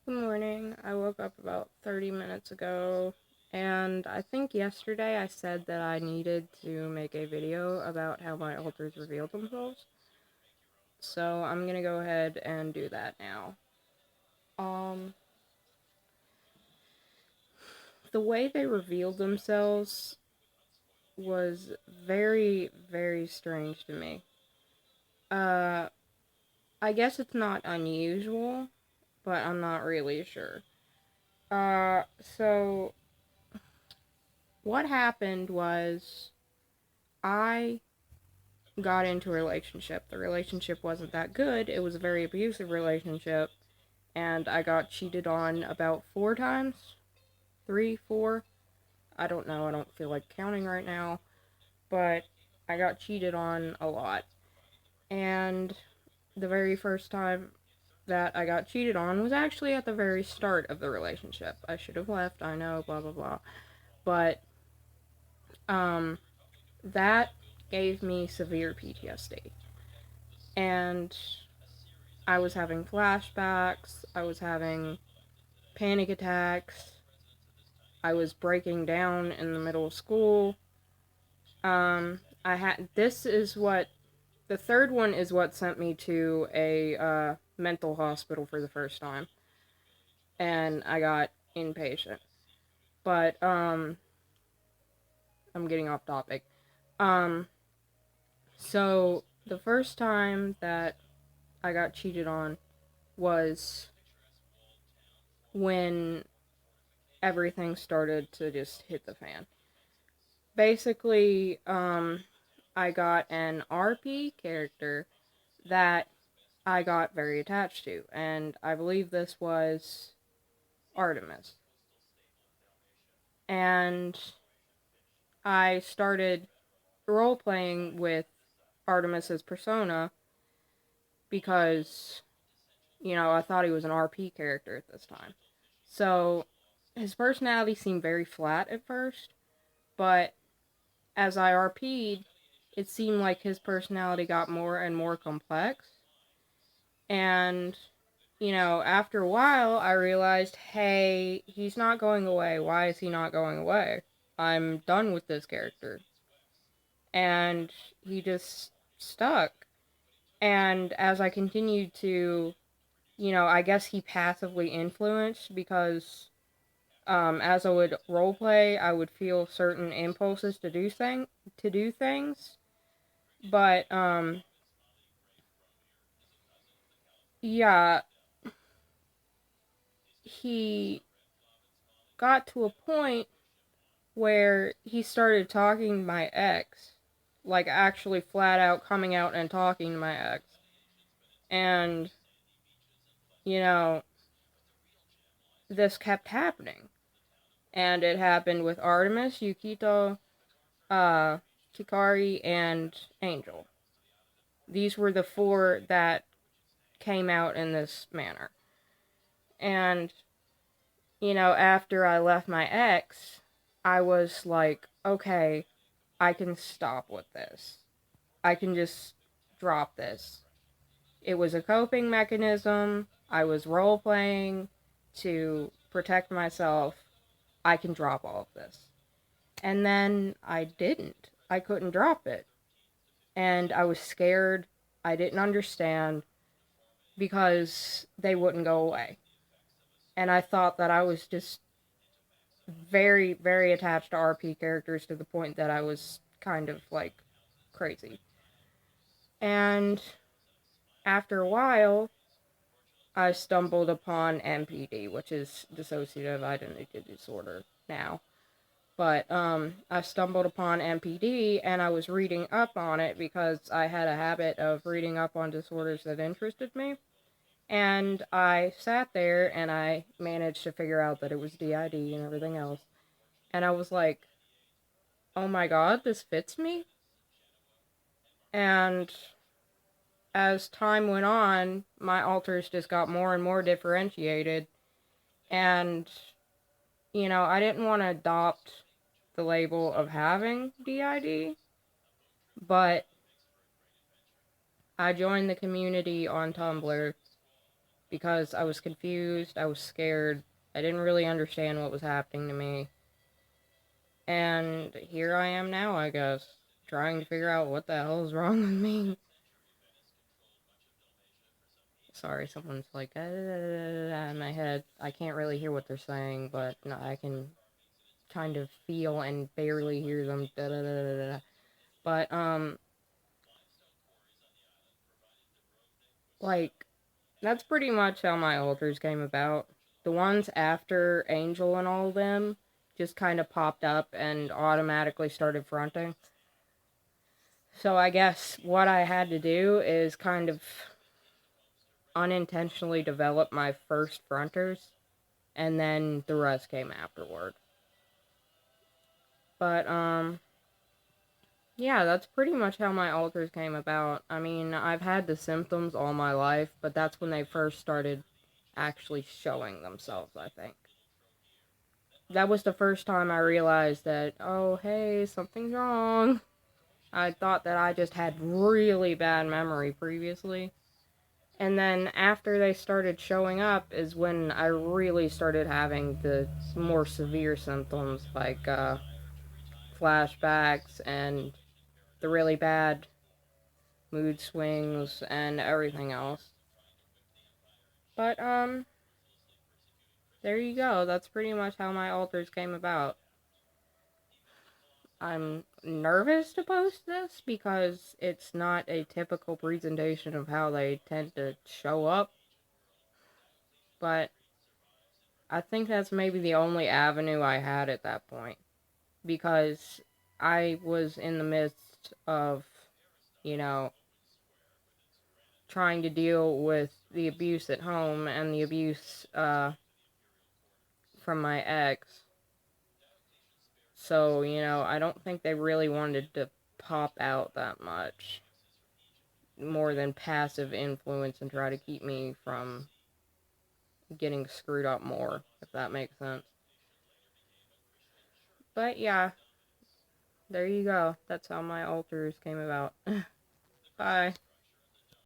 Good morning. I woke up about 30 minutes ago, and I think yesterday I said that I needed to make a video about how my alters revealed themselves. So I'm gonna go ahead and do that now. Um, the way they revealed themselves was very, very strange to me. Uh, I guess it's not unusual, but I'm not really sure. So what happened was I got into a relationship. The relationship wasn't that good. It was a very abusive relationship, and I got cheated on about 4 times. 3, 4. I don't know. I don't feel like counting right now. But I got cheated on a lot. And the very first time that I got cheated on was actually at the very start of the relationship. I should have left, I know, blah, blah, blah. But, that gave me severe PTSD. And I was having flashbacks, I was having panic attacks, I was breaking down in the middle of school. This is what, the third one is what sent me to a, mental hospital for the first time. And I got inpatient. But, I'm getting off topic. Um, so, the first time that I got cheated on was when everything started to just hit the fan. Basically, I got an RP character that I got very attached to, and I believe this was Artemis. And I started role playing with Artemis's persona because, I thought he was an RP character at this time. So, his personality seemed very flat at first, but as I RP'd, it seemed like his personality got more and more complex. And, after a while, I realized, hey, he's not going away. Why is he not going away? I'm done with this character. And he just stuck. And as I continued to, I guess he passively influenced because as I would roleplay, I would feel certain impulses to do things. But yeah, he got to a point where he started talking to my ex, like actually flat out coming out and talking to my ex. And, you know, this kept happening. And it happened with Artemis, Yukito, uh, Kikari, and Angel. These were the four that came out in this manner. And, after I left my ex, I was like, okay, I can stop with this. I can just drop this. It was a coping mechanism. I was role playing to protect myself. I can drop all of this. And then I didn't. I couldn't drop it. And I was scared. I didn't understand because they wouldn't go away. And I thought that I was just very, very attached to RP characters to the point that I was kind of like crazy. And after a while, I stumbled upon MPD, which is dissociative identity disorder now. But I stumbled upon MPD and I was reading up on it because I had a habit of reading up on disorders that interested me. And I sat there and I managed to figure out that it was DID and everything else. And I was like, oh my god, this fits me? And as time went on, my alters just got more and more differentiated. And, I didn't want to adopt the label of having DID, but I joined the community on Tumblr because I was confused, I was scared, I didn't really understand what was happening to me. And here I am now, I guess, trying to figure out what the hell is wrong with me. Sorry, someone's like, in my head. I can't really hear what they're saying, but no, I can kind of feel and barely hear them. But, like, that's pretty much how my alters came about. The ones after Angel and all of them just kind of popped up and automatically started fronting. So I guess what I had to do is kind of unintentionally develop my first fronters, and then the rest came afterward. But, yeah, that's pretty much how my alters came about. I mean, I've had the symptoms all my life, but that's when they first started actually showing themselves, I think. That was the first time I realized that, oh, hey, something's wrong. I thought that I just had really bad memory previously. And then after they started showing up is when I really started having the more severe symptoms, like flashbacks and the really bad mood swings and everything else. But, there you go. That's pretty much how my alters came about. I'm nervous to post this because it's not a typical presentation of how they tend to show up. But I think that's maybe the only avenue I had at that point. Because I was in the midst of, you know, trying to deal with the abuse at home and the abuse, from my ex. So, I don't think they really wanted to pop out that much. More than passive influence and try to keep me from getting screwed up more, if that makes sense. But yeah, there you go. That's how my alters came about. Bye.